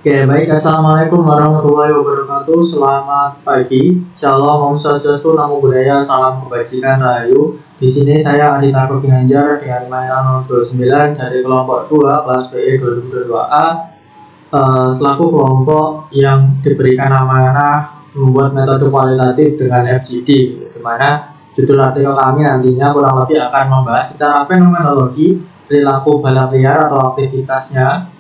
Oke, baik. Assalamualaikum warahmatullahi wabarakatuh. Selamat pagi. Shalom, Om Swastiastu, Namo Buddhaya, salam kebajikan rahayu. Di sini saya Adita Ginanjar dengan IMAIN 029 dari kelompok 2 kelas BE 2022A, selaku kelompok yang diberikan amanah membuat metode kualitatif dengan FGD, di mana judul artikel kami nantinya kurang lebih akan membahas secara fenomenologi perilaku balap liar atau aktivitasnya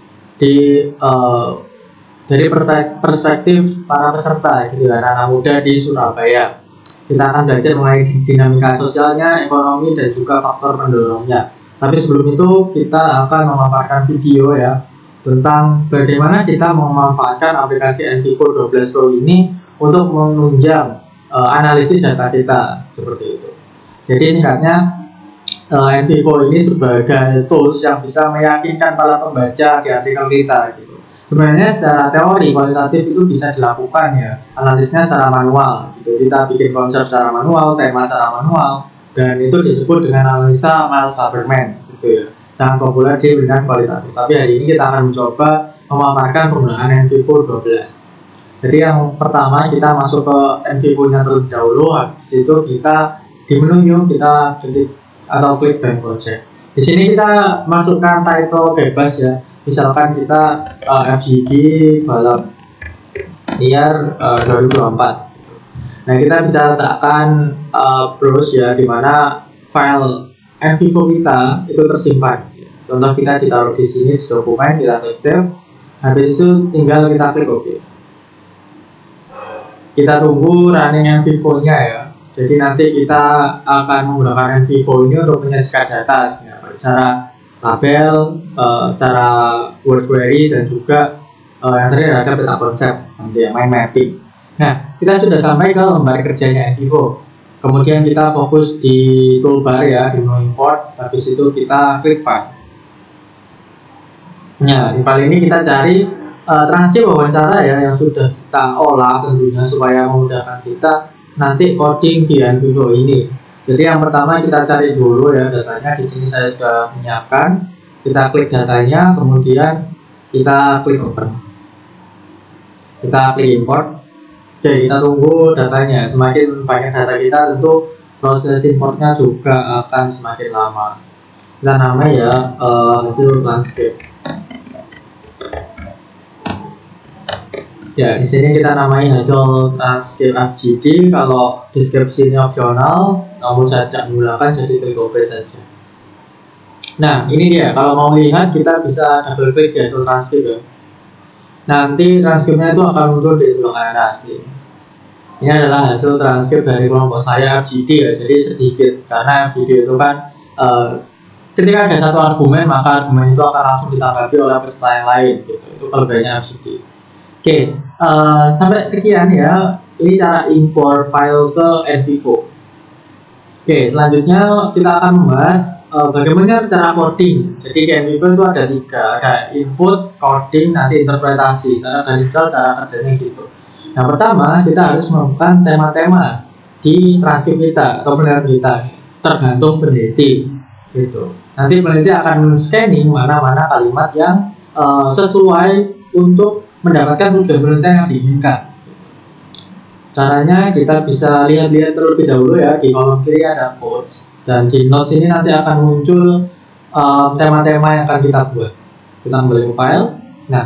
dari perspektif para peserta gitu kan, anak muda di Surabaya. Kita akan belajar mengenai dinamika sosialnya, ekonomi, dan juga faktor pendorongnya. Tapi sebelum itu kita akan memaparkan video ya tentang bagaimana kita memanfaatkan aplikasi Envivo 12 Pro ini untuk menunjang analisis data kita seperti itu. Jadi singkatnya, Envivo ini sebagai tools yang bisa meyakinkan para pembaca di artikel kita gitu. Sebenarnya secara teori kualitatif itu bisa dilakukan ya, analisisnya secara manual gitu. Kita bikin konsep secara manual, tema secara manual, dan itu disebut dengan analisa Miles Haberman gitu ya, sangat populer di bidang kualitatif. Tapi hari ini kita akan mencoba memaparkan penggunaan Envivo 12. Jadi yang pertama kita masuk ke Envivo nya terlebih dahulu. Habis itu kita di menu new kita klik atau klik Bank Project. Di sini kita masukkan title bebas ya. Misalkan kita FGD balap liar 2024. Nah, kita bisa letakkan browse ya, dimana file Envivo kita itu tersimpan. Contoh kita ditaruh di sini di dokumen, kita klik save. Habis itu tinggal kita klik OK. Kita tunggu running Envivo nya ya. Jadi nanti kita akan menggunakan Envivo ini untuk menyajikan data secara tabel, cara word query, dan juga yang terakhir ada peta konsep nanti yang mind mapping. Nah, kita sudah sampai ke lembar kerjanya Envivo. Kemudian kita fokus di toolbar ya, di menu import. Habis itu kita klik file. Nah, di file ini kita cari transkrip wawancara ya yang sudah kita olah tentunya supaya memudahkan kita nanti coding di Envivo ini. Jadi yang pertama kita cari dulu ya datanya. Di sini saya sudah menyiapkan. Kita klik datanya, kemudian kita klik open. Kita klik import. Oke, kita tunggu datanya. Semakin banyak data kita, tentu proses importnya juga akan semakin lama. Kita namanya ya hasil transkrip. Ya, di sini kita namai hasil transkrip FGD. Kalau deskripsinya opsional, namun saya tidak menggunakan, jadi klik OK saja. Nah, ini dia. Kalau mau lihat, kita bisa double klik di hasil transkrip ya. Nanti transkripnya itu akan muncul di sebelah kanan atas. Ini adalah hasil transkrip dari kelompok saya FGD ya. Jadi sedikit, karena FGD itu kan ketika ada satu argumen, maka argumen itu akan langsung ditanggapi oleh peserta yang lain gitu. Itu kelebihannya FGD. Oke, sampai sekian ya. Ini cara import file ke Envivo. Oke, selanjutnya kita akan membahas bagaimana cara coding. Jadi di Envivo itu ada tiga, ada input, coding, nanti interpretasi. Secara digital cara kerjanya gitu. Yang pertama, kita harus melakukan tema-tema di transkrip kita atau penelitian kita, tergantung peneliti gitu. Nanti peneliti akan scanning mana-mana kalimat yang sesuai untuk mendapatkan tujuan penelitian yang diinginkan. Caranya kita bisa lihat-lihat terlebih dahulu ya, di kolom kiri ada quotes, dan di notes ini nanti akan muncul tema-tema yang akan kita buat. Kita kembali ke file. Nah,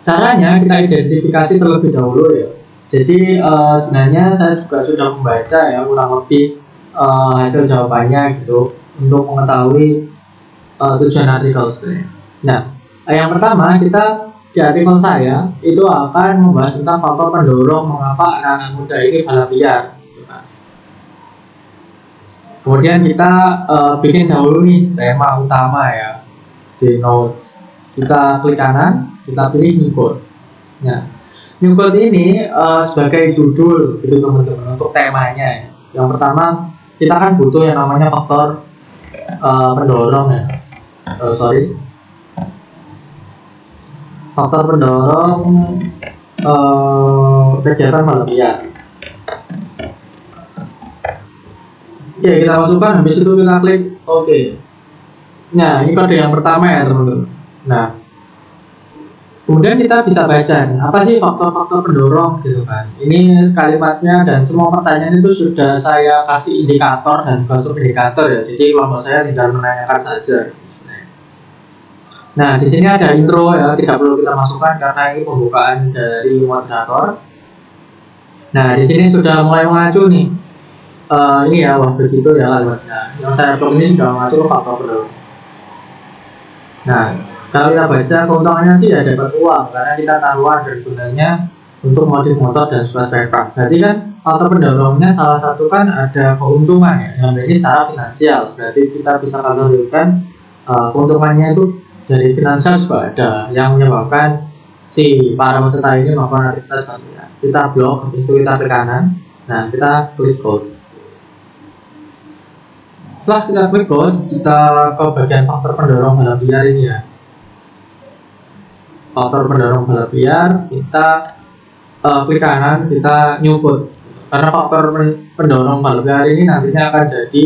caranya kita identifikasi terlebih dahulu ya. Jadi sebenarnya saya juga sudah membaca ya kurang lebih hasil jawabannya gitu untuk mengetahui tujuan artikel sebenarnya. Nah, yang pertama kita di artikel saya itu akan membahas tentang faktor pendorong mengapa anak-anak muda ini balap liar. Kemudian kita bikin dahulu nih tema utama ya di notes. Kita klik kanan, kita pilih new code. Nah, new code ini sebagai judul gitu teman-teman untuk temanya. Yang pertama kita kan butuh yang namanya faktor pendorong ya. Faktor pendorong kegiatan balap liar. Oke, kita masukkan, habis itu kita klik OK. Nah, ini kode yang pertama ya teman-teman. Nah, Kemudian kita bisa baca nih, apa sih faktor-faktor pendorong gitu kan. Ini kalimatnya dan semua pertanyaan itu sudah saya kasih indikator dan juga subindikator ya. Jadi kelompok saya tinggal menanyakan saja. Nah, di sini ada intro ya, tidak perlu kita masukkan karena ini pembukaan dari moderator. Nah, di sini sudah mulai mengacu nih. Ini ya, wah begitu ya kalimatnya. Yang saya blog ini sudah mengacu ke faktor pendorong. Nah, kalau kita baca keuntungannya sih ya dapat uang karena kita taruhan dan gunanya untuk modif motor dan juga spare part. Berarti kan faktor pendorongnya salah satu kan ada keuntungan ya, yang ini secara finansial. Berarti kita bisa kalkulasikan keuntungannya itu dari finansial juga ada yang menyebabkan si para peserta ini melakukan aktivitas bantuan. Kita blok, habis itu kita klik kanan. Nah, kita klik code. Setelah kita klik code, kita ke bagian faktor pendorong balap liar ini ya. Faktor pendorong balap liar, kita klik kanan, kita nyumput. Karena faktor pendorong balap liar ini nantinya akan jadi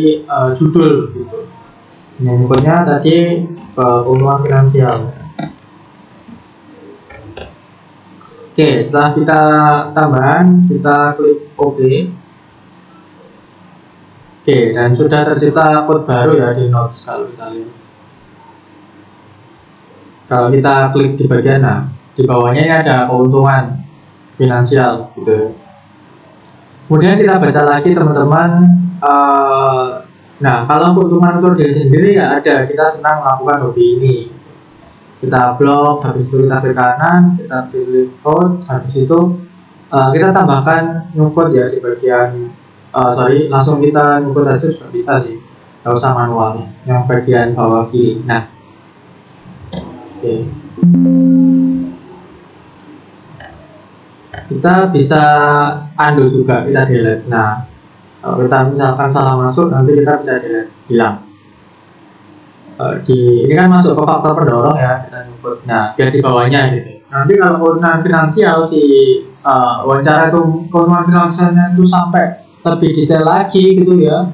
judul gitu. Nyumputnya tadi keuntungan finansial. Oke, setelah kita tambahan, kita klik OK. Oke, dan sudah tercipta code baru ya di Notes kalau kita lihat. Kalau kita klik di bagian di bawahnya ini ada keuntungan finansial gitu. Kemudian kita baca lagi teman-teman. Nah, kalau keuntungan untuk diri sendiri ya ada, kita senang melakukan hobi ini. Kita blok, habis itu kita klik kanan, kita pilih code, habis itu kita tambahkan nyumput ya di bagian langsung kita nyumput aja sudah bisa sih, nggak usah manual yang bagian bawah kiri. Nah, oke. Kita bisa undo juga, kita delete. Nah, kalau kita misalkan salah masuk, nanti kita bisa delete, hilang. Ini kan masuk ke faktor pendorong ya, kita nyebut. Nah, biar di bawahnya gitu. Nanti kalau keuntungan finansial si wawancara itu keuntungan finansialnya itu sampai lebih detail lagi gitu ya.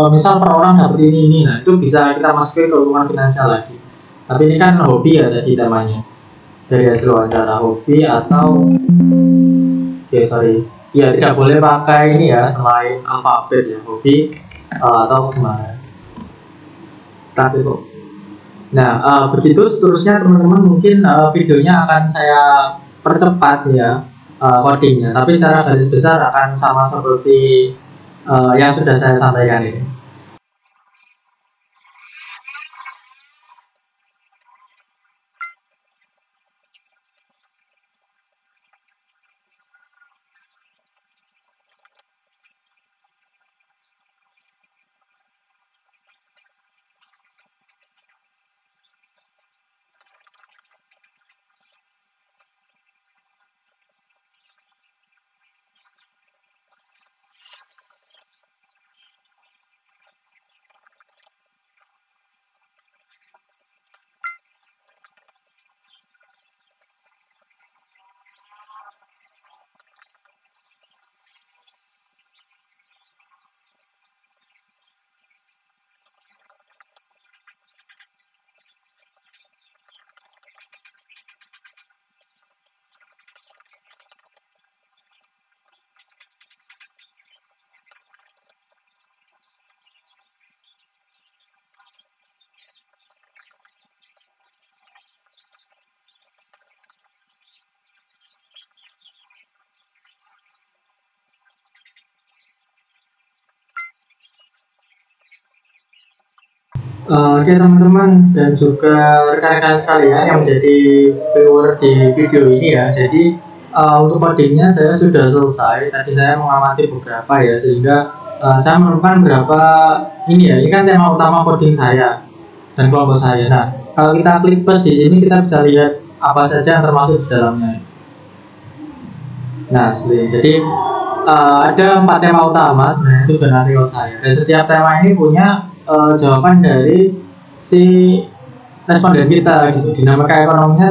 Misal per orang dapat ini, nah itu bisa kita masukin keuntungan finansial lagi. Tapi ini kan hobi ya tadi namanya. Dari hasil wawancara hobi atau ya tidak boleh pakai ini ya selain alfabet ya, hobi atau kemana. Tapi kok. Nah, begitu seterusnya teman-teman, mungkin videonya akan saya percepat ya codingnya, tapi secara garis besar akan sama seperti yang sudah saya sampaikan ini. Oke teman-teman dan juga rekan-rekan sekalian yang menjadi viewer di video ini ya. Jadi untuk codingnya saya sudah selesai. Tadi saya mengamati beberapa ya, sehingga saya menemukan beberapa ini ya. Ini kan tema utama coding saya dan kelompok saya. Nah, kalau kita klik plus di sini kita bisa lihat apa saja yang termasuk di dalamnya. Nah, seperti ini. Jadi ada 4 tema utama sebenarnya tujuan artikel saya. Dan setiap tema ini punya jawaban dari si responden kita gitu. Dinamika ekonominya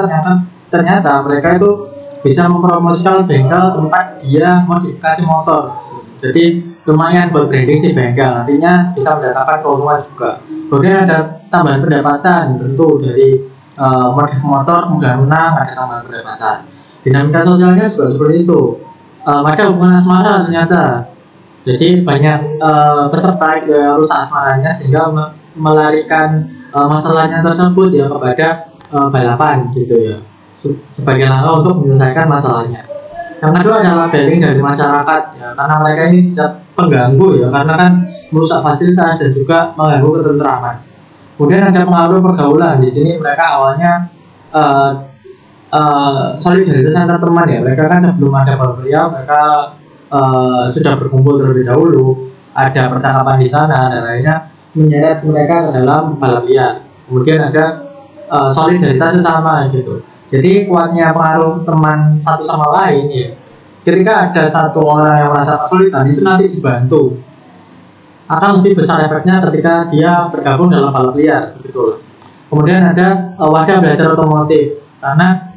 ternyata mereka itu bisa mempromosikan bengkel tempat dia modifikasi motor. Jadi lumayan buat branding si bengkel, nantinya bisa mendatangkan keuntungan juga. Kemudian ada tambahan pendapatan tentu dari modif motor, kemudian menang, ada tambahan pendapatan. Dinamika sosialnya juga seperti itu. Ada hubungan asmara ternyata. Jadi banyak peserta yang rusak asmaranya sehingga melarikan masalahnya tersebut ya kepada balapan gitu ya, sebagai langkah untuk menyelesaikan masalahnya. Yang kedua adalah labeling dari masyarakat ya, karena mereka ini pengganggu ya, karena kan merusak fasilitas dan juga mengganggu ketentraman. Kemudian ada pengaruh pergaulan. Di sini mereka awalnya solidaritas antar teman ya, mereka kan sebelum ada balap liar mereka sudah berkumpul terlebih dahulu, ada percakapan di sana dan lainnya menyeret mereka ke dalam balap liar. Kemudian ada solidaritas sesama gitu. Jadi kuatnya pengaruh teman satu sama lain ya. Ketika ada satu orang yang merasa kesulitan, itu nanti dibantu. Akan lebih besar efeknya ketika dia bergabung dalam balap liar, begitu. Kemudian ada wadah belajar otomotif, karena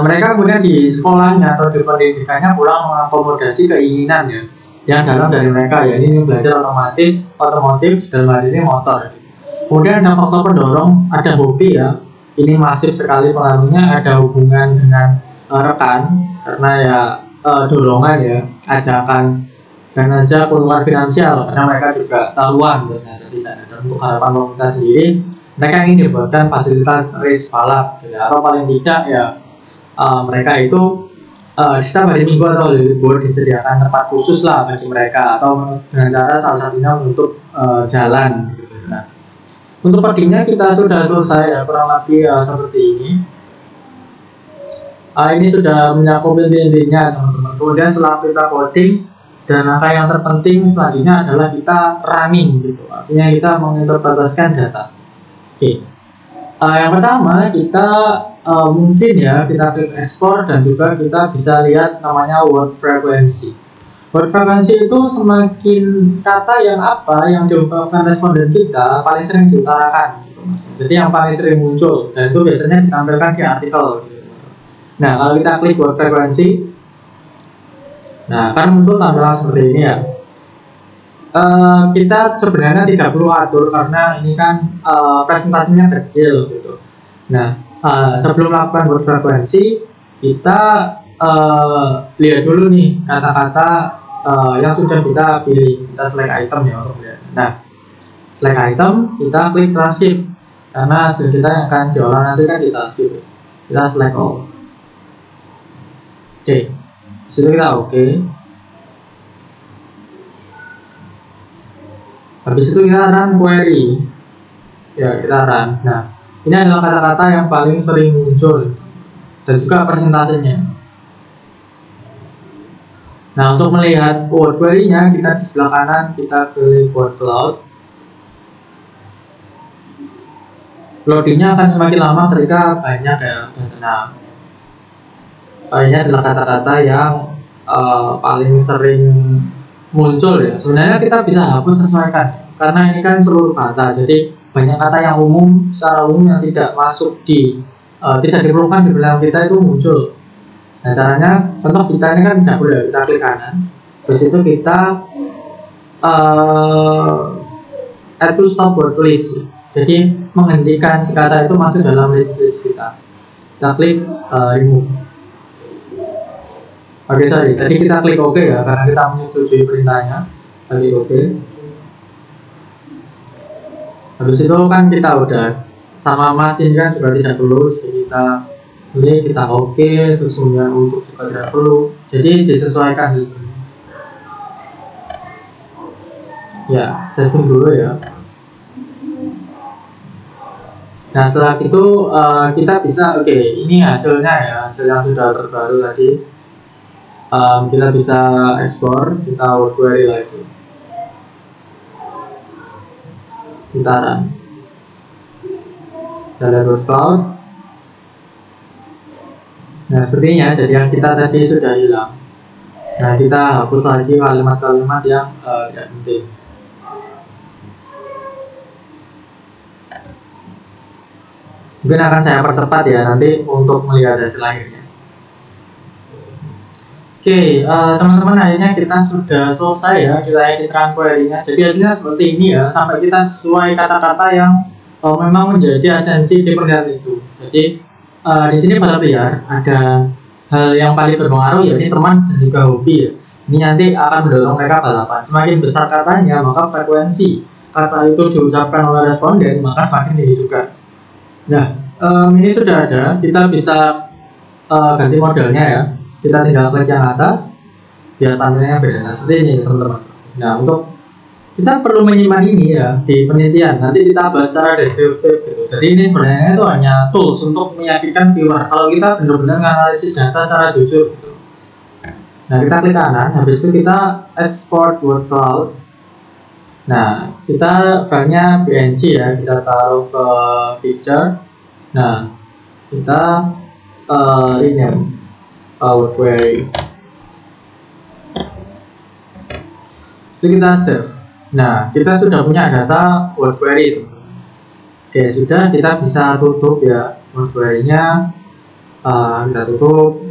mereka kemudian di sekolahnya atau di pendidikannya kurang mengakomodasi keinginan ya yang dalam dari mereka, ya ini belajar otomotif dalam hal ini motor. Kemudian ada faktor pendorong, ada hobi ya, ini masif sekali pengaruhnya, ada hubungan dengan rekan karena ya dorongan ya, ajakan dan aja keluar finansial karena mereka juga taruhan berada di sana. Dan untuk harapan komunitas sendiri, mereka ingin dibuatkan fasilitas race balap ya, atau paling tidak ya mereka itu setiap hari minggu atau libur disediakan tempat khusus lah bagi mereka, atau dengan cara salah satunya untuk jalan gitu. Nah, untuk codingnya kita sudah selesai ya, kurang lebih seperti ini. Ini sudah menyakup intinya teman-teman. Kemudian setelah kita coding, dan langkah yang terpenting selanjutnya adalah kita running gitu, artinya kita menginterpretasikan data. Oke. Yang pertama kita mungkin ya kita klik ekspor dan juga kita bisa lihat namanya word frequency. Word frequency itu semakin kata yang diungkapkan responden kita paling sering diutarakan gitu. Jadi yang paling sering muncul dan itu biasanya ditampilkan di artikel gitu. Nah kalau kita klik word frequency, nah kan muncul tampilan seperti ini ya. Kita sebenarnya tidak perlu atur karena ini kan presentasinya kecil gitu. Nah sebelum melakukan word frekuensi kita lihat dulu nih kata-kata yang sudah kita pilih, kita select item ya untuk lihat. Nah select item, kita klik transcript karena hasil kita yang akan diolah nanti kan di transcript. Kita select all. Oke, disitu kita oke. Habis itu kita run query ya, kita run. Nah ini adalah kata-kata yang paling sering muncul dan juga presentasinya. Nah untuk melihat word query-nya, kita di sebelah kanan kita klik word cloud. Loadingnya akan semakin lama ketika banyak ya, dan tenang. Ini adalah kata-kata yang paling sering muncul ya. Sebenarnya kita bisa hapus sesuaikan karena ini kan seluruh kata, jadi banyak kata yang umum secara umum yang tidak masuk di tidak diperlukan di belakang kita itu muncul. Nah caranya, contoh kita ini kan tidak boleh, kita klik kanan, terus itu kita add to stop word list, jadi menghentikan si kata itu masuk dalam list kita. Kita klik remove. Oke, sorry, tadi kita klik OK ya, karena kita menyetujui perintahnya. Klik OK. Habis itu kan kita udah sama mesin kan juga tidak perlu, jadi kita pilih, kita OK, terus kemudian untuk juga tidak perlu. Jadi disesuaikan gitu. Ya, saving dulu ya. Nah setelah itu kita bisa, oke, ini hasilnya ya, hasil yang sudah terbaru tadi. Kita bisa ekspor, kita query lagi, kita run, kita lihat cloud. Nah sepertinya jadi yang kita tadi sudah hilang. Nah kita hapus lagi kalimat-kalimat yang tidak penting. Mungkin akan saya percepat ya nanti untuk melihat hasil akhirnya. Oke, teman-teman, akhirnya kita sudah selesai ya, kita edit run query-nya. Jadi hasilnya seperti ini ya, sampai kita sesuai kata-kata yang memang menjadi esensi di pernyataan itu. Jadi di sini pada liar ada hal yang paling berpengaruh, yakni teman dan juga hobi ya. Ini nanti akan mendorong mereka balapan. Semakin besar katanya, maka frekuensi kata itu diucapkan oleh responden maka semakin tinggi juga. Nah, ini sudah ada, kita bisa ganti modelnya ya. Kita tinggal klik yang atas biar tampilnya beda. Nah, seperti ini teman-teman. Nah, untuk kita perlu menyimpan ini ya di penelitian. Nanti kita bahas secara deskriptif gitu. Jadi ini sebenarnya itu hanya tools untuk meyakinkan viewer kalau kita benar-benar menganalisis data secara jujur gitu. Nah, kita klik kanan, habis itu kita export word cloud. Nah, kita filenya PNG ya, kita taruh ke picture. Nah, kita rename word query. Jadi kita save. Nah, kita sudah punya data word query. Oke, sudah, kita bisa tutup ya word query-nya. Kita tutup.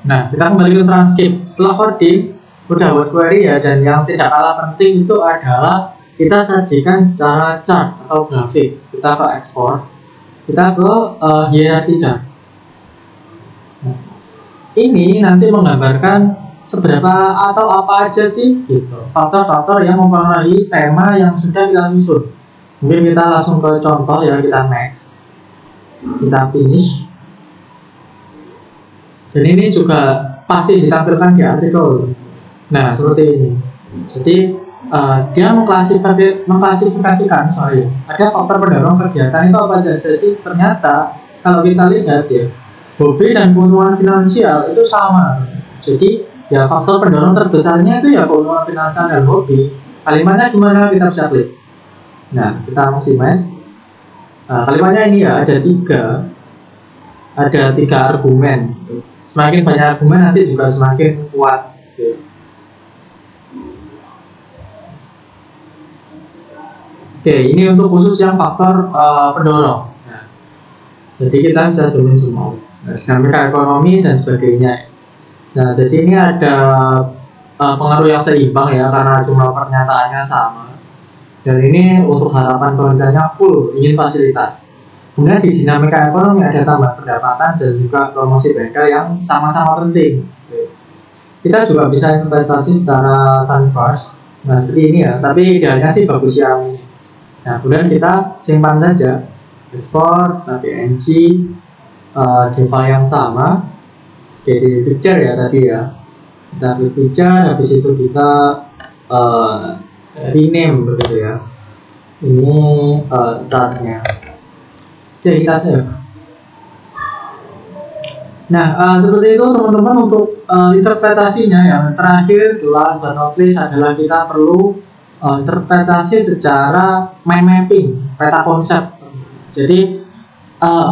Nah, kita kembali ke transkrip. Setelah coding, udah word query ya, dan yang tidak kalah penting itu adalah kita sajikan secara chart atau grafik. Kita ke export, kita ke hierarchy chart. Nah, ini nanti menggambarkan seberapa atau apa aja sih gitu faktor-faktor yang mempengaruhi tema yang sudah kita susun. Mungkin kita langsung ke contoh ya, kita next, kita finish. Dan ini juga pasti ditampilkan di artikel. Nah, seperti ini. Jadi dia mengklasifikasikan ada faktor pendorong kegiatan itu apa saja sih. Ternyata kalau kita lihat ya, hobi dan keuntungan finansial itu sama. Jadi ya faktor pendorong terbesarnya itu ya keuntungan finansial dan hobi. Kalimatnya gimana, kita bisa klik. Nah, kita maximize. Kalimatnya ini ya ada tiga argumen. Semakin banyak argumen nanti juga semakin kuat. Oke, ini untuk khusus yang faktor pendorong. Nah, jadi kita bisa zoomin semua. Dinamika ekonomi dan sebagainya. Nah, jadi ini ada pengaruh yang seimbang ya, karena jumlah pernyataannya sama. Dan ini untuk harapan penelitiannya full, ingin fasilitas. Kemudian di dinamika ekonomi ada tambahan pendapatan dan juga promosi bengkel yang sama-sama penting. Kita juga bisa investasi secara sunburst. Nah, seperti ini ya, tapi idealnya sih bagus ya ini. Nah, kemudian kita simpan saja, export, PNG, di file yang sama, jadi picture ya tadi ya. Kita klik picture, habis itu kita rename begitu ya. Ini chartnya. Oke, kita save. Nah, seperti itu teman-teman untuk interpretasinya. Yang terakhir, last but not least adalah kita perlu interpretasi secara mind mapping, peta konsep. Jadi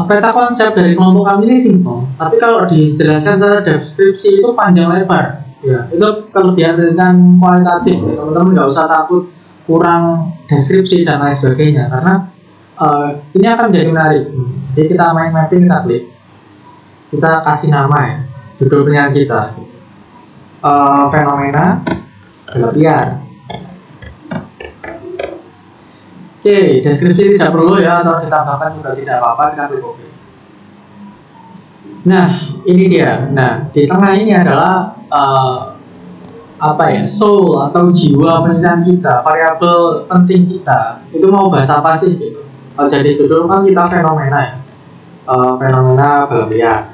peta konsep dari kelompok kami ini simpel, tapi kalau dijelaskan secara deskripsi itu panjang lebar. Ya, itu kelebihan dengan kualitatif. Ya. Teman-teman nggak usah takut kurang deskripsi dan lain sebagainya, karena ini akan menjadi menarik. Jadi kita mind mapping, kita klik, kita kasih nama ya, judul penelitian kita, fenomena liar. Oke, deskripsi tidak perlu ya, atau ditambahkan juga tidak apa-apa, kita klik OK. Nah, ini dia. Nah, di tengah ini adalah soul atau jiwa penelitian kita, variabel penting kita. Itu mau bahas apa sih gitu? Jadi judul kan kita fenomena ya, fenomena liar.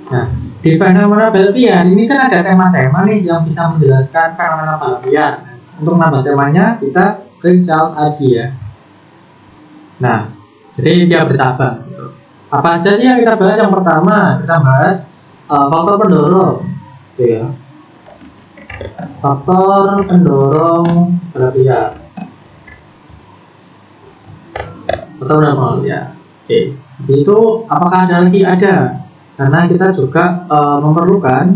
Nah, di fenomena liar ini kan ada tema-tema nih yang bisa menjelaskan fenomena liar. Untuk nambah temanya kita klik child ID ya. Nah, jadi dia bercabang gitu. Apa aja sih yang kita bahas? Yang pertama kita bahas faktor pendorong gitu ya. Faktor pendorong liar. Faktor pendorong liar. Oke. Itu apakah ada lagi? Ada. Karena kita juga memerlukan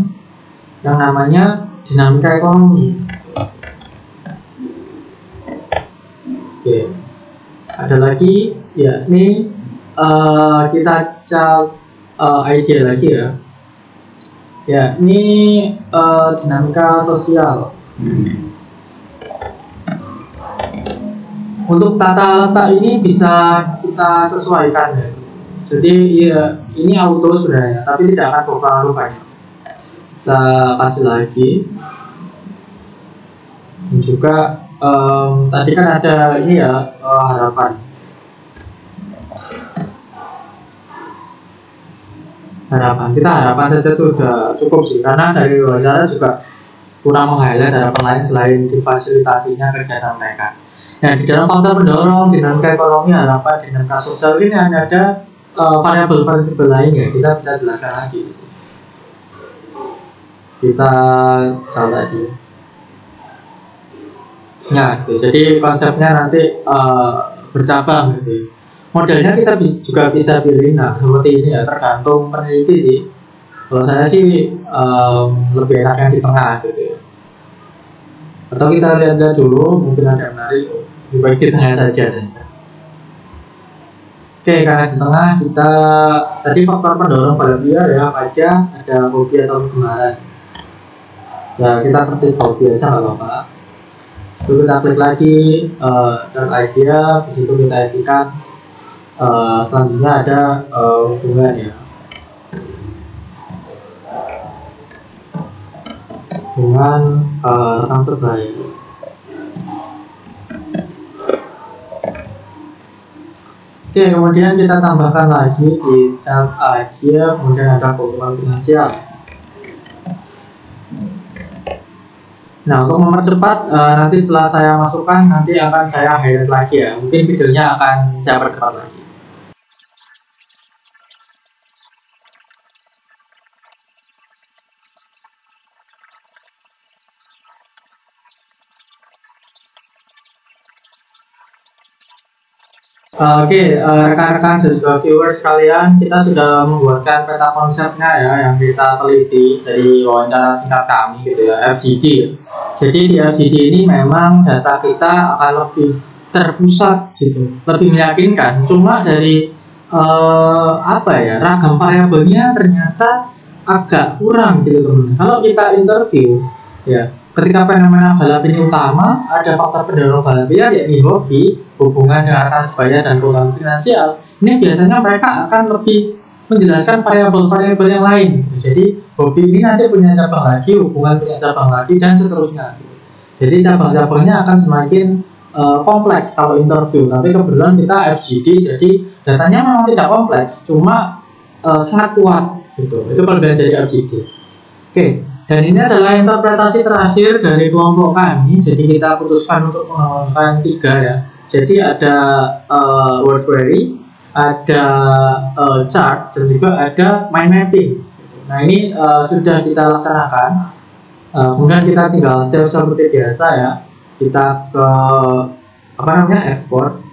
yang namanya dinamika ekonomi. Oke, ada lagi ya, ini kita child ID lagi ya. Ya, ini dinamika sosial. Untuk tata letak ini bisa kita sesuaikan ya. Jadi ya, ini auto sebenarnya, tapi tidak akan berpengaruh banyak. Kita kasih lagi. Dan juga tadi kan ada ini ya, harapan. Kita harapan saja sudah cukup sih, karena dari wawancara juga kurang meng-highlight harapan lain selain difasilitasinya kegiatan mereka. Nah, di dalam faktor pendorong dinamika ekonomi, harapan, dinamika sosial ini hanya ada variabel-variabel lain ya, kita bisa jelaskan lagi. Kita coba dulu. Nah, gitu. Jadi konsepnya nanti bercabang gitu. Modelnya kita juga bisa pilih, nah seperti ini ya, tergantung peneliti sih. Kalau saya sih lebih enak yang di tengah gitu. Atau kita lihat dulu, mungkin ada yang menarik, lebih baik di tengah saja. Oke, karena di tengah kita tadi faktor pendorong pada liar ya, apa aja, ada hobi atau kegemaran. Ya kita ketik hobi aja nggak apa-apa. Lalu kita klik lagi chart idea, begitu kita isikan. Selanjutnya ada hubungan ya, dengan rekan sebaya. Oke, kemudian kita tambahkan lagi di chart idea, kemudian ada keuntungan finansial. Nah, untuk mempercepat nanti setelah saya masukkan, nanti akan saya highlight lagi ya, mungkin videonya akan saya percepat lagi. Oke, rekan-rekan dan juga viewers sekalian, kita sudah membuatkan peta konsepnya ya, yang kita teliti dari wawancara singkat kami gitu ya, FGD. Jadi di FGD ini memang data kita akan lebih terpusat gitu, lebih meyakinkan. Cuma dari ragam variabelnya ternyata agak kurang gitu teman. Kalau kita interview ya, ketika fenomena balap ini utama, ada faktor pendorong balap liar yakni hobi, hubungan dengan rekan sebaya dan keuntungan finansial. Ini biasanya mereka akan lebih menjelaskan variabel-variabel yang lain. Jadi hobi ini nanti punya cabang lagi, hubungan punya cabang lagi, dan seterusnya. Jadi cabang-cabangnya akan semakin kompleks kalau interview. Tapi kebetulan kita FGD, jadi datanya memang tidak kompleks, cuma sangat kuat. Gitu. Itu kelebihan dari FGD. Oke. Dan ini adalah interpretasi terakhir dari kelompok kami. Jadi kita putuskan untuk menggunakan 3 ya. Jadi ada word query, ada chart, dan juga ada mind mapping. Nah ini sudah kita laksanakan. Kemudian kita tinggal save seperti biasa ya. Kita ke ekspor.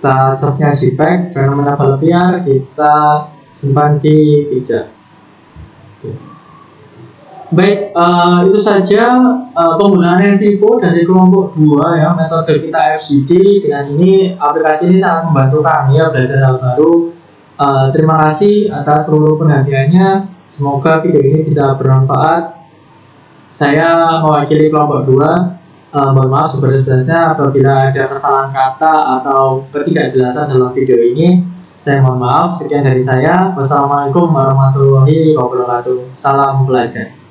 Kita search-nya JPEG, fenomena balap liar, kita simpan di pijak. Baik, itu saja penggunaan NTIFO dari kelompok 2 ya, metode kita FGD. Dengan ini, aplikasi ini sangat membantu kami ya belajar hal baru. Terima kasih atas seluruh perhatiannya. Semoga video ini bisa bermanfaat. Saya mewakili kelompok 2. Mohon maaf sebenarnya apabila ada kesalahan kata atau ketidakjelasan dalam video ini. Saya mohon maaf. Sekian dari saya. Wassalamualaikum warahmatullahi wabarakatuh. Salam belajar.